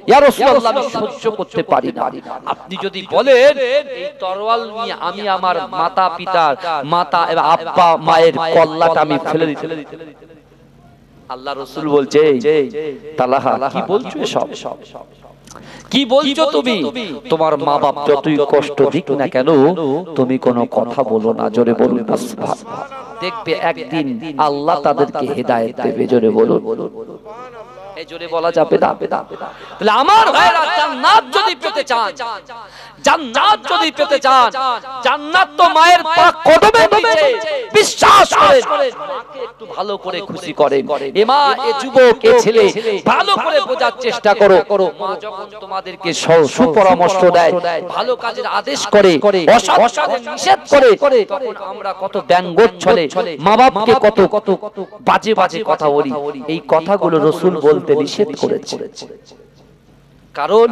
[SPEAKER 1] ইয়া রাসূলুল্লাহ আমি সহ্য করতে পারি না। আপনি যদি বলেন এই তরোয়াল নিয়ে আমি আমার মাতা পিতার মাতা এবং আব্বা মায়ের কল্লাটা আমি ফেলে দিতে। আল্লাহ রাসূল বলছে, তালহা কি বলছো সব? কি বলছো তুমি? তোমার মা বাপ যতই কষ্ট দিক না কেন তুমি কোনো কথা বলো না। জোরে বলুন না সুবহানাল্লাহ। দেখবে একদিন আল্লাহ তাদেরকে হেদায়েত দেবে। জোরে বলুন, এই জোরে বলা যাবে না। তাহলে আমার ভাইরা, জান্নাত যদি পেতে চান, জান্নাত যদি পেতে চান, জান্নাত তো মায়ের পাক কদমে নিচে। বিশ্বাস করেন, মাকে একটু ভালো করে খুশি করেন। এ মা, এ যুবক, এ ছেলে, ভালো করে বোঝার চেষ্টা করো। মা যখন তোমাদেরকে সুপরামর্শ দেয়, ভালো কাজের আদেশ করে, অসৎ কাজের নিষেধ করে, তখন আমরা কত ব্যঙ্গোচ্ছলে মা বাপকে কত বাজে বাজে কথা বলি। এই কথাগুলো রাসূল বলতে নিষেধ করেছে, কারণ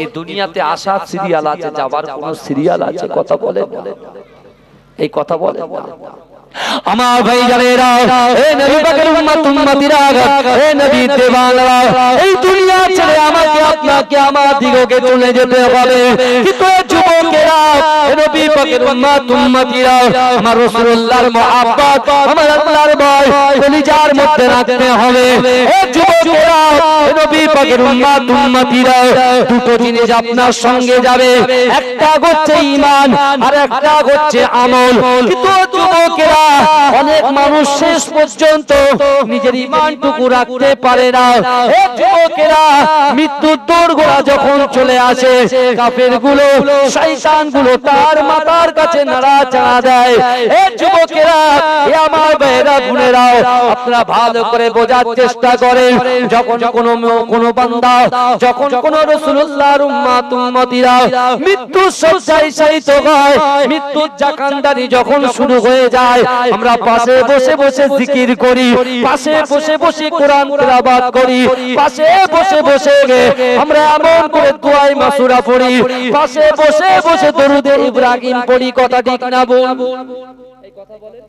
[SPEAKER 1] এই দুনিয়াতে আসার সিরিয়াল আছে, যাবার কোন সিরিয়াল আছে? কথা বলে, এই কথা বলে আমার ভাই জানেরা, হে নবী পাকের উম্মত উম্মতিরা, হে নবী দেওয়ানরা, এই দুনিয়া ছেড়ে আমাকে আপনাকে আমার দিগকে চলে যেতে হবে। কিন্তু যুবকেরা, হে নবী পাকের উম্মত উম্মতিরা, আমার রাসূলুল্লাহর মহব্বত, আমার আল্লাহর ভয় কলিজার মধ্যে রাখতে হবে। হে যুবকেরা, হে নবী পাকের উম্মত উম্মতিরা, দুটো জিনিস আপনার সঙ্গে যাবে, একটা হচ্ছে ঈমান আর একটা হচ্ছে আমল। কিন্তু যুবকেরা, অনেক মানুষ শেষ পর্যন্ত নিজের ঈমানটুকু রাখতে পারে না। এই যুবকেরা, মৃত্যুর দোরগোড়া যখন চলে আসে, কাফেরগুলো, শয়তানগুলো তার মাথার কাছে নাড়াচাড়া দেয়। এই যুবকেরা, এ আমার ভাইরা বোনেরাও, আপনারা ভালো করে বোঝার চেষ্টা করেন। যখন কোনো বান্দা, যখন কোন রাসূলুল্লাহর উম্মত উম্মতিরা মৃত্যুর শয্যায় শায়িত হয়, মৃত্যুর জাকানদারি যখন শুরু হয়ে যায়, আমরা পাশে বসে বসে জিকির করি, পাশে বসে বসে কোরআন তেলাওয়াত করি, পাশে বসে বসে আমরা এমন করে দুআয়ে মাসুরা পড়ি, পাশে বসে বসে দরুদে ইব্রাহিম পড়ি। কথা ঠিক না বল? এই কথা বলেন,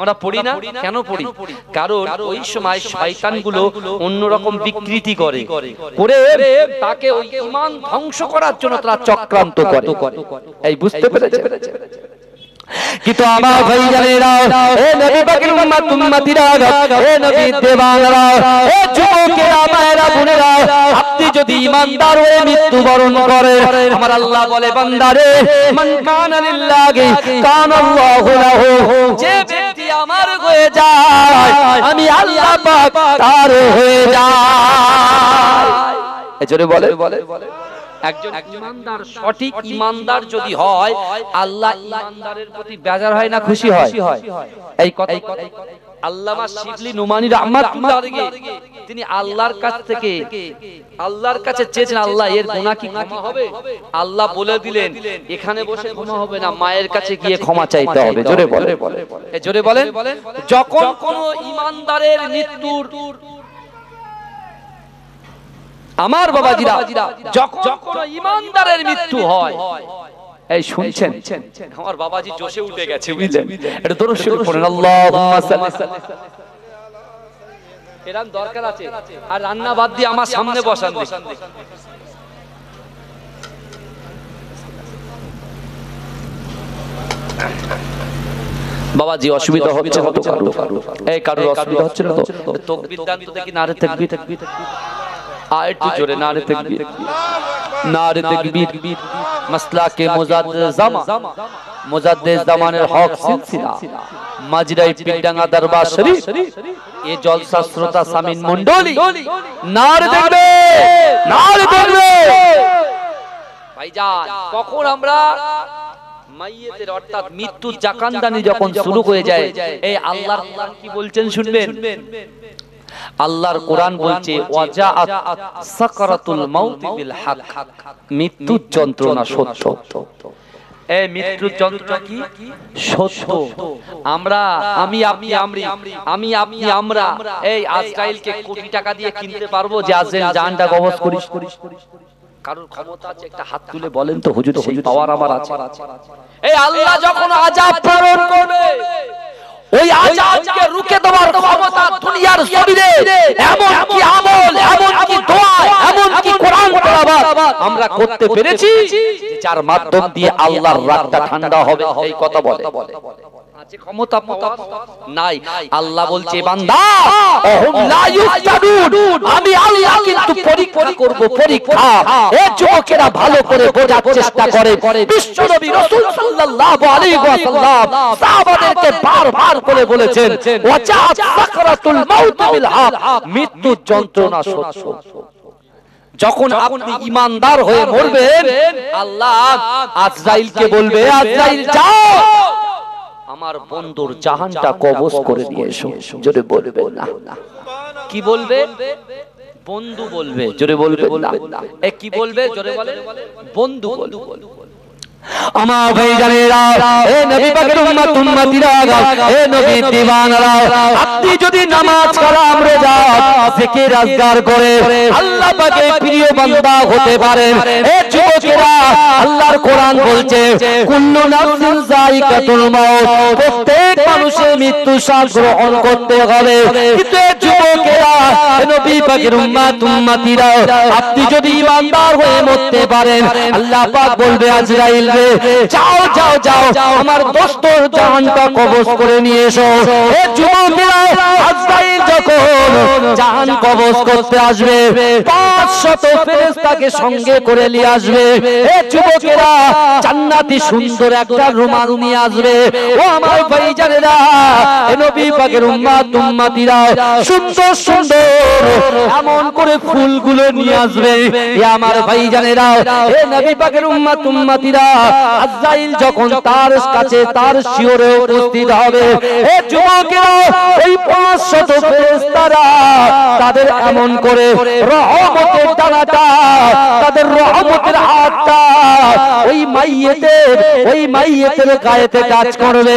[SPEAKER 1] আমরা পড়ি না কেন? পড়ি কারণ ওই সময় শয়তানগুলো অন্যরকম বিকৃতি করে তাকে ওই ঈমান ধ্বংস করার জন্য তারা চক্রান্ত করে। এই বুঝতে পেরেছে? কিন্তু আমার ভাইজানেরা, এ নবী পাকের উম্মত উম্মতিরা, এ নবী দেওয়ানরা, এ যুবকেরা, মায়েরা, বোনেরা, আপনি যদি ঈমানদার হয়ে মৃত্যুবরণ করেন, আমার আল্লাহ বলে বান্দারে, মান কানা লিল্লাহি কানাল্লাহু লাহু, যে ব্যক্তি আমার হয়ে যায় আমি আল্লাহ পাক তার হয়ে যায়। এজন্য বলে একজন ঈমানদার, সঠিক ঈমানদার যদি হয়, আল্লাহ ঈমানদারের প্রতি বেজার হয় না খুশি হয়? এই কথা আল্লামা শিবলি নুমানী রাহমাতুল্লাহ আলাইহি তিনি আল্লাহর কাছ থেকে, আল্লাহর কাছে চেয়েছেন, আল্লাহ এর গুনাহ কি ক্ষমা হবে? আল্লাহ বলে দিলেন এখানে বসে ক্ষমা হবে না, মায়ের কাছে গিয়ে ক্ষমা চাইতে হবে। জোরে বলে, জোরে বলেন। যখন কোন ঈমানদারের মৃত্যুর, আমার বাবাজিরা, যখন কোন ঈমানদারের মৃত্যু হয়, এই শুনছেন আমার বাবাজি জোশে উঠে গেছে, বুঝলেন? এটা দরুদ শরীফ পড়েন, আল্লাহুম্মা সাল্লি, এরকম দরকার আছে। আর রান্না বাদ দিয়ে আমার সামনে বসান। বাবাজি অসুবিধা হচ্ছে না তো? এই কারোর অসুবিধা হচ্ছে না তো? তাকবীর দান তো দেখি, নারে তাকবীর, আর একটু জোরে নারে তাকবীর, নারে তাকবীর। মাসলাকে মুজাদ্দিদ জামানের হক সিলসিলা মাজরাই পীরডাঙ্গা দরবার শরীফ, এই জলসা শ্রোতা সামিন মণ্ডলী, নারে তাকবীর, নারে তাকবীর। ভাইজান, কখন আমরা মাইয়েতের অর্থাৎ মৃত্যুর জাকানদানি যখন শুরু হয়ে যায়, এই আল্লাহর কোরআন কি বলছেন শুনবেন। আল্লাহর কোরআন বলছে ওয়াজাআত সাকরাতুল মাউত বিল হক, মৃত্যুর যন্ত্রণা সত্য। এই মৃত্যুর যন্ত্রণা কি? সত্য। আমরা, আমি আপনি আমরা এই আজরাইলকে কোটি টাকা দিয়ে কিনতে পারবো যে আজরাইল জানটা কবজ করিস? কারোর ক্ষমতা আছে? একটা হাত তুলে বলেন তো হুজুর, সেই পাওয়ার আমার আছে? এই আল্লাহ যখন আযাব প্রেরণ করবে, ওই আযাবকে রুখে দেওয়ার ক্ষমতা দুনিয়ার জমিনে এমন কি আমল, এমন কি দোয়া, এমন কি কোরআন তেলাওয়াত আমরা করতে পেরেছি যার মাধ্যম দিয়ে আল্লাহর রাগটা ঠান্ডা হবে? এই কথা বলে আছে ক্ষমতা নাই। আল্লাহ বলছে বান্দা, ওহুম লা ইউফতানুন, আমি আল্লাহ কিন্তু পরীক্ষা করব, পরীক্ষা। এই যুবকেরা ভালো করে বোঝার চেষ্টা করে, বিশ্বনবী রাসূল সাল্লাল্লাহু আলাইহি ওয়াসাল্লাম সাহাবাদেরকে বারবার করে বলেছেন ওয়াজাআত সাকরাতুল মাউত বিল হক, মৃত্যুর যন্ত্রণা সত্য। যখন আপনি ঈমানদার হয়ে মরবেন, আল্লাহ আজরাইলকে বলবে, আজরাইল যাও আমার বন্ধুর জাহানটা কবজ করে নিয়ে এসো। জোরে বলবেন না? কি বলবে? বন্ধু বলবে। জোরে বলবেন না? এ কি বলবে? জোরে বলেন। বন্ধু বলবে। আমার ভাইজানেরা, এ নবী পাকের উম্মত উম্মতিরা, এ নবী দিওয়ানারা, আপনি যদি নামাজ, কালাম, রোজা, জিকির, আজকার করে আল্লাহ পাকের প্রিয় বান্দা হতে পারেন। এ যুবকেরা, আল্লাহর কোরআন বলছে কুল্লু নাফসিন যায়িকাতুল মাউত, প্রত্যেক মানুষের মৃত্যু স্বাদ গ্রহণ করতে হবে। কিন্তু এ যুবকেরা, এ নবী পাকের উম্মত উম্মতিরা, আপনি যদি ঈমানদার হয়ে মরতে পারেন, আল্লাহ পাক বলবে আজরাইল, যাও যাও যাও আমার দোস্তর জাহানটা কবজ করে নিয়ে এসো। এ যুবকেরা, আজরাইল যখন জাহান কবজ করতে আসবে, 500 ফেরেশতাকে সঙ্গে করে নিয়ে আসবে। এ যুবকেরা, জান্নাতি সুন্দর একটা রুমাল নিয়ে আসবে। ও আমার ভাইজানেরা, এ নবী পাকের উম্মত উম্মতিরা, সুন্দর সুন্দর এমন করে ফুলগুলো নিয়ে আসবে। এ আমার ভাইজানেরা, এ নবী পাকের উম্মত উম্মতিরা, আজরাইল যখন তার কাছে তার শিয়রে উপস্থিত হবে, এ যুবকেরা, ওই 500 ফেরেশতারা তাদের এমন করে রহমতের ডানাটা, তাদের রহমতের হাতটা ওই মাইয়েতের গায়েতে কাজ করবে।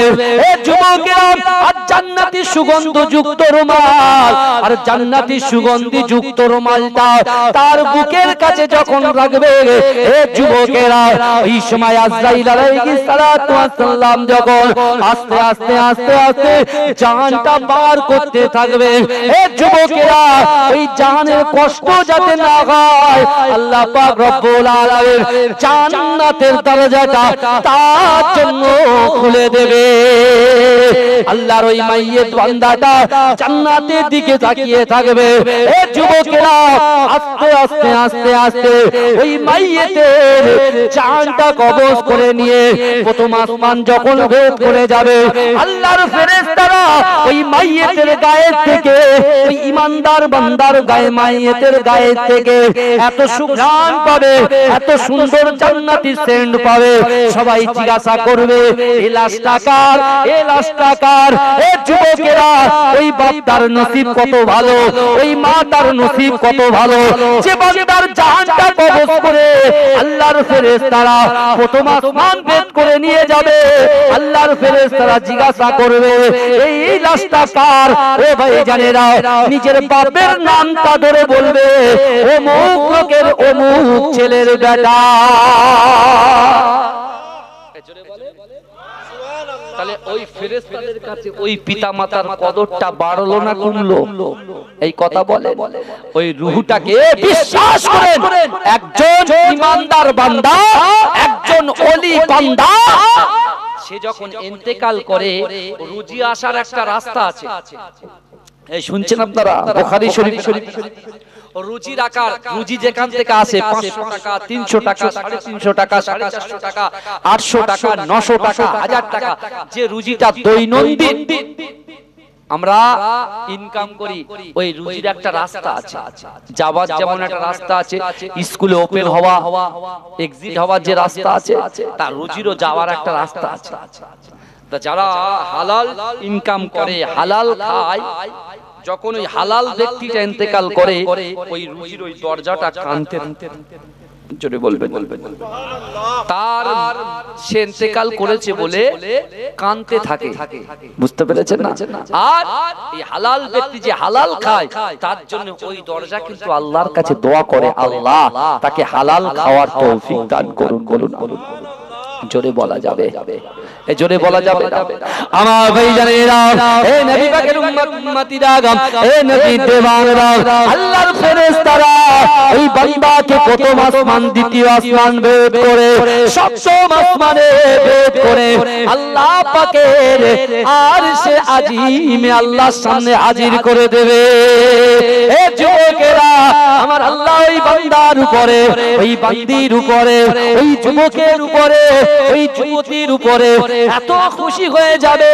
[SPEAKER 1] এ যুবকেরা, আর জান্নাতি সুগন্ধযুক্ত রুমাল, আর জান্নাতি সুগন্ধি যুক্ত রুমালটা তার বুকের কাছে যখন রাখবে, এ যুবকেরা, এই সময় আজরাইল আলাইহিস সালাতু ওয়াস সালাম যখন আস্তে আস্তে আস্তে আস্তে জানটা বার করতে থাকবে, এ যুবকেরা, ওই জানের কষ্ট যাতে না হয়, আল্লাহ পাক রব্বুল আলামিন জান্নাতের দরজাটা তার জন্য খুলে দেবে। আল্লাহর ওই মাইয়িত বান্দাটা জান্নাতের দিকে তাকিয়ে থাকবে। এ যুবকেরা, আস্তে আস্তে আস্তে আস্তে ওই মাইয়িতের জানটা কবজ করে নিয়ে প্রথম আসমান যখন ভেদ করে যাবে, আল্লাহর ফেরেশতারা ওই মাইয়িতের গায়ে থেকে, ওই ঈমানদার বান্দার গায়ে, মাইয়িতের গায়ে থেকে এত সুঘ্রাণ পাবে, এত সুন্দর জান্নাতি সেন্ট পাবে। সবাই জিজ্ঞাসা করবে, এই লাশটা কার, এই লাশটা কার? এ যুবকেরা, ওই বাপদার নসিব কত ভালো, ওই মাতার নসিব কত ভালো, যে বান্দার জানটা কবজ করে আল্লাহর ফেরেশতারা প্রথম আসমান ভেদ করে নিয়ে যাবে। আল্লাহর ফেরেশতারা জিজ্ঞাসা করবে, এই লাশটা কার? ও ভাই জানেরা, নিজের বাপের নামটা ধরে বলবে, অমুক লোকের অমুক ছেলের বেটা। তাহলে ওই ফেরেশতাদের কাছে ওই পিতামাতার কদরটা বাড়লো না কমলো? এই কথা বলে ওই রূহটাকে বিশ্বাস করেন, একজন ঈমানদার বান্দা, একজন ওলি বান্দা, সে যখন ইন্তেকাল করে রুজি আসার একটা রাস্তা আছে। এই শুনছেন আপনারা? বুখারী শরীফ রুজির আকার, রুজি যেখান থেকে আসে 500 টাকা, 300 টাকা, 350 টাকা, 450 টাকা, 800 টাকা, 900 টাকা, 1000 টাকা, যে রুজিটা দৈনন্দিন আমরা ইনকাম করি, ওই রুজির একটা রাস্তা আছে। যাবার যেমন একটা রাস্তা আছে, স্কুলে ওপেন হওয়া, এক্সিট হওয়ার যে রাস্তা আছে, তার রুজিরও যাওয়ার একটা রাস্তা আছে। তা যারা হালাল ইনকাম করে, হালাল খায়, যখন ওই হালাল ব্যক্তিটা ইন্তেকাল করে, ওই রুজির ওই দরজাটা কানতে, জোরে বলবেন, তার সে ইন্তেকাল করেছে বলে কানতে থাকে। বুঝতে পেরেছেন না? আর এই হালাল ব্যক্তি যে হালাল খায়, তার জন্য ওই দরজা কিন্তু আল্লাহর কাছে দোয়া করে, আল্লাহ তাকে হালাল খাওয়ার তৌফিক দান করুন। বলুন, জোরে বলা যাবে? এ জোরে বলা যাবে না? আমার ভাই জানেরা, হে নবী পাকের উম্মতিরা, হে নবী দেওয়ানরা, আল্লাহর ফেরেশতারা ওই বান্দাকে প্রথম আসমান, দ্বিতীয় আসমান ভেদ করে, সপ্তম আসমানে ভেদ করে আল্লাহ পাকের আরশে আজিমে আল্লাহর সামনে হাজির করে দেবে। এ যুবকেরা, আমার আল্লাহ ওই বান্দার উপরে, ওই বান্দির উপরে, ওই যুবকের উপরে, ওই যুবতীর উপরে এত খুশি হয়ে যাবে,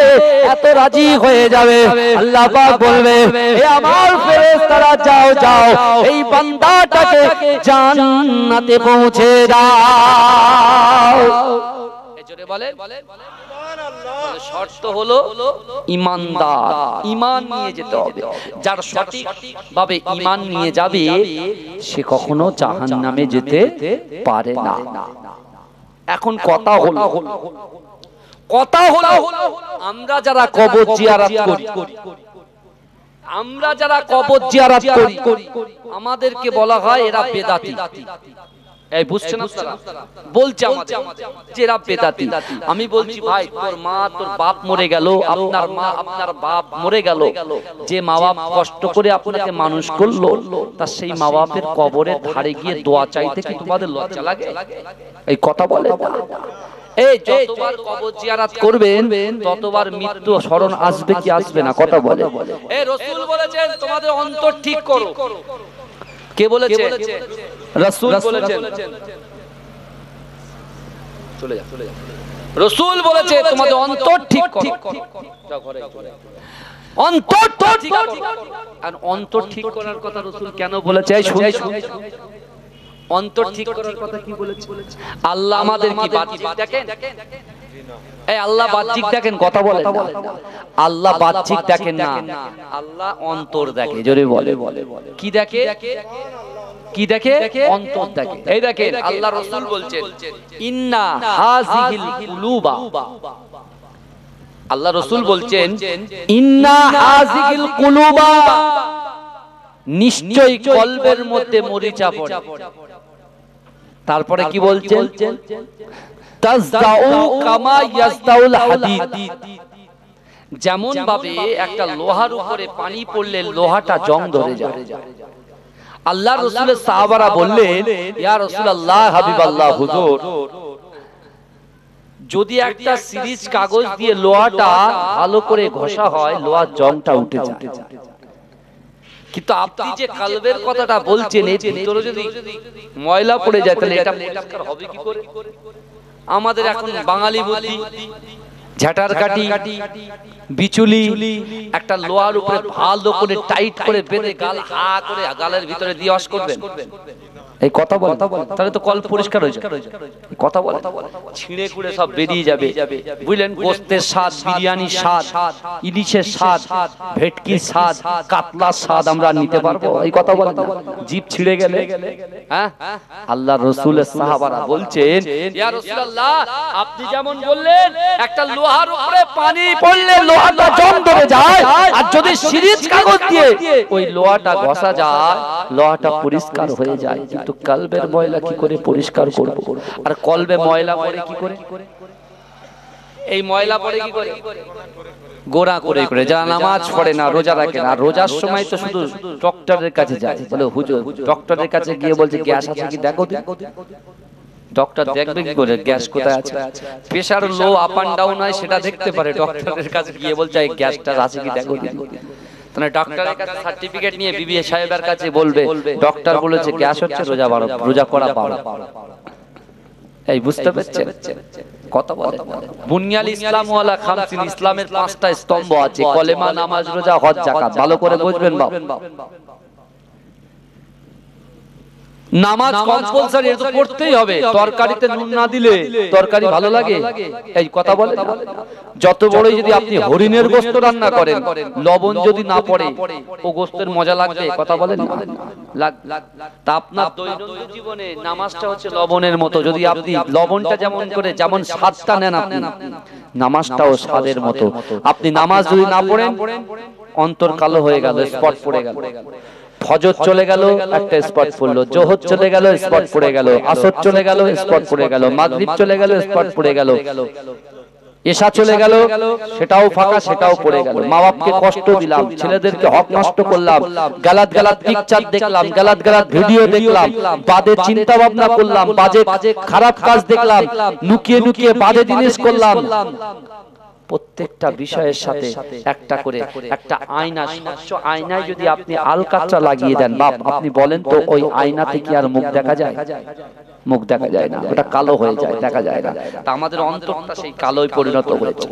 [SPEAKER 1] এত রাজি হয়ে যাবে, আল্লাহ পাক বলবে, হে আমার ফেরেশতারা, যাও যাও, এই বান্দাটাকে জান্নাতে পৌঁছে দাও। জোরে বলেন। শর্ত হলো ঈমানদার, ঈমান নিয়ে যেতে হবে। যার সঠিক ভাবে ঈমান নিয়ে যাবে, সে কখনো জাহান্নামে যেতে পারে না। এখন কথা হলো, আমরা যারা কবর জিয়ারত করি, আমরা যারা কবর জিয়ারত করি, আমাদেরকে বলা হয় এরা বেদাতি। এই বুঝছেন আপনারা? বলছে আমাদের যে এরা বেদাতি। আমি বলছি, ভাই, তোর মা, তোর বাপ মরে গেল, আপনার মা, আপনার বাপ মরে গেল, যে মা বাপ কষ্ট করে আপনাকে মানুষ করলো, তার সেই মা বাপের কবরের ধারে গিয়ে দোয়া চাইতে কি তোমাদের লজ্জা লাগে? এই কথা বলে না। এই যতবার কবর জিয়ারত করবেন, ততবার মৃত্যু স্মরণ আসবে কি আসবে না? কথা বলে। এই রাসূল বলেছেন, তোমাদের অন্তর ঠিক করো। কে বলেছে? রাসূল বলেছেন। চলে যা। রাসূল বলেছে, তোমাদের অন্তর ঠিক করো। যাও ঘরে। অন্তর ঠিক করো। আর অন্তর ঠিক করার কথা রাসূল কেন বলেছে? শুনুন, অন্তর ঠিক করার কথা কি বলেছে? আল্লাহ আমাদের কি বাহ্যিক দেখেন? এই আল্লাহ বাহ্যিক দেখেন, কথা বলেন না। আল্লাহ বাহ্যিক দেখেন না, আল্লাহ অন্তর দেখে। জোরে বলে। কি দেখে? কি দেখে? অন্তর দেখে। এই দেখেন, আল্লাহ রাসূল বলছেন, ইন্না হাযিহিল কুলুবা আল্লাহ রাসূল বলছেন ইন্না হাযিল কুলুবা, নিশ্চয়ই কলবের মধ্যে মরিচা পড়ে। তারপরে কি বলছেন? তাজদাউ কামা ইয়াজদাউল হাদিদ, যেমন ভাবে একটা লোহার উপরে পানি পড়লে লোহাটা জং ধরে যায়। আল্লাহ রাসূলের সাহাবারা বললেন ইয়া রাসূলুল্লাহ, হাবিবাল্লাহ, হুজুর, যদি একটা সিরিজ কাগজ দিয়ে লোহাটা ভালো করে ঘষা হয়, লোহার জংটা উঠে যায়। কিন্তু আপনি যে কলবের কথাটা বলছেন, এর ভিতরে যদি ময়লা পড়ে যায় তাহলে এটা পরিষ্কার হবে কি করে? আমাদের এখন বাঙালি বুদ্ধি, ঝাটার কাটি, বিচুলি, একটা লোহার উপরে ভালো করে টাইট করে বেঁধে গাল হা করে গালের ভিতরে দিয়ে ওয়াশ করবেন। এই কথা বলে তাহলে তো কল পরিষ্কার হয়ে যাবে। কথা বলে ছিঁড়ে কুড়ে সব বেরিয়ে যাবে। বুঝলেন? গোস্তের স্বাদ, বিরিয়ানির স্বাদ, ইলিশের স্বাদ, ভেটকির স্বাদ, কাতলার স্বাদ আমরা নিতে পারবো? এই কথা বলে জিভ ছিঁড়ে গেলে। হ্যাঁ, আল্লাহর রাসূলের সাহাবারা বলছেন ইয়া রাসূলুল্লাহ, আপনি যেমন বললেন একটা লোহার উপরে পানি পড়লে লোহাটা জং ধরে যায়, আর যদি সিরিজ কাগজ দিয়ে ওই লোহাটা ঘষা যায়, লোহাটা পরিষ্কার হয়ে যায়। কিন্তু কলবের ময়লা কি করে পরিষ্কার করব? আর কলবে ময়লা পড়ে কি করে? এই ময়লা পড়ে কি করে? গোড়া করে করে। যারা নামাজ পড়ে না, রোজা রাখে না, রোজার সময় তো শুধু ডক্টরের কাছে যায়, বলে হুজুর, ডক্টরের কাছে গিয়ে বলছে গ্যাস আছে কি দেখো। ডক্টর দেখবে কি করে গ্যাস কোথায় আছে? Pressure low, up and down হয় সেটা দেখতে পারে। ডক্টরের কাছে গিয়ে বলছে এই গ্যাসটা আছে কি দেখো। তাহলে ডক্টরের কাছে সার্টিফিকেট নিয়ে বিবি সাহেবের কাছে বলবে ডক্টর বলেছে গ্যাস হচ্ছে, রোজা করা পারো। এই বুঝতে পারছেন কথা বলে? বুনিয়াল ইসলাম ওয়ালা খামসিন, ইসলামের 5টা স্তম্ভ আছে, কলেমা, নামাজ, রোজা, হজ, যাকাত। ভালো করে বুঝবেন বাপ। নামাজ কম্পালসারি, এটা তো পড়তেই হবে। তরকারিতে নুন না দিলে তরকারি ভালো লাগে? এই কথা বলে। যত বড়ই যদি আপনি হরিণের গোশত রান্না করেন, লবণ যদি না পড়ে ও গোশতের মজা লাগবে? কথা বলেন না। তা আপনার দৈনন্দিন জীবনে নামাজটা হচ্ছে লবণের মতো। যদি আপনি লবণটা যেমন স্বাদটা নেন, আপনি নামাজটাও স্বাদের মতো। আপনি নামাজ যদি না পড়েন, অন্তর কালো হয়ে গেল, স্পট পড়ে গেল। ফজর চলে গেল, একটা স্পট পড়লো। যোহর চলে গেল, স্পট পড়ে গেল। আসর চলে গেল, স্পট পড়ে গেল। মাগরিব চলে গেল, স্পট পড়ে গেল। এশা চলে গেল, সেটাও ফাঁকা, সেটাও পড়ে গেল। মা বাপকে কষ্ট দিলাম, ছেলেদেরকে হক নষ্ট করলাম, গালাত গালাত পিকচার দেখলাম, গালাত গালাত ভিডিও দেখলাম, বাজে চিন্তা ভাবনা করলাম, বাজে খারাপ কাজ দেখলাম, লুকিয়ে লুকিয়ে বাজে জিনিস করলাম। প্রত্যেকটা বিষয়ের সাথে একটা করে একটা আয়না, স্বচ্ছ আয়নায় যদি আপনি আলকাতরা লাগিয়ে দেন, বাপ আপনি বলেন তো ওই আয়নাতে কি আর মুখ দেখা যায়? মুখ দেখা যায় না, ওটা কালো হয়ে যায়, দেখা যায় না। তা আমাদের অন্তরটা সেই কালোয় পরিণত হয়েছে।